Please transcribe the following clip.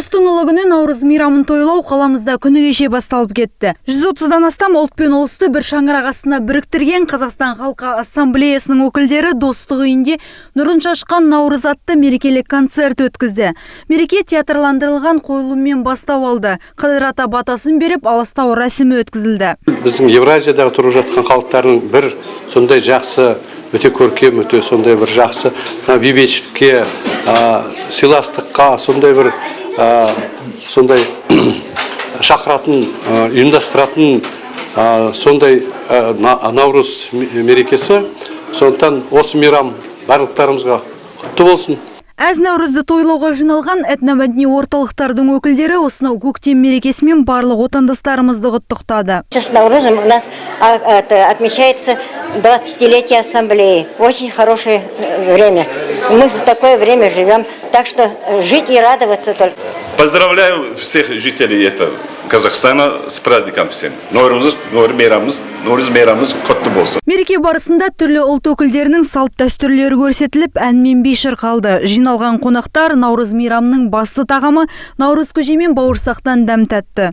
Улустун улы күнү Наурыз мейрамын тойлоо каламызда күнү кеше басталып кетти. 130дан астам улут пен улусту бир шаңырак астына бириктирген Казакстан Халкы Ассамблеясынын өкүлдөрү Достук үйүндө Нурун чачкан Наурыз атты мерекелик концерт өткүздү. Мереке театрландырылган коюлум менен баштап алды. Кадыр ата батасын берип, аластоо расими өткүзүлдү. Биздин Евразиядагы туруп жаткан калктардын бир сондай жакшы, өтө көркем, өтө сондай бир жакшы бейбитчиликке, сыйластыкка, сондай бир сондай шакыратын, уюмдаштыратын сондай Наурыз мерекеси. Сондықтан осы мейрам барлықтарымызға құтты болсын. Аз Наурызды тойлоого жиналган этномәдәни орталыктардын өкүлдөрү осынау көктем мерекеси менен барлык отандастарымызды куттуктады. С Наурызом у нас отмечается 20-летие ассамблеи. Очень хорошее время. Мы в такое время живем, так что жить и радоваться только. Поздравляю всех жителей Казахстана с праздником всем. Наурыз мейрамымыз құтты болсын. Мереке барысында түрлі ұлт өкілдерінің салт дәстүрлері көрсетіліп, ән мен би шырқалды. Жиналған қонақтар Наурыз мейрамының басты тағамы Наурыз көже мен бауырсақтан дәм татты.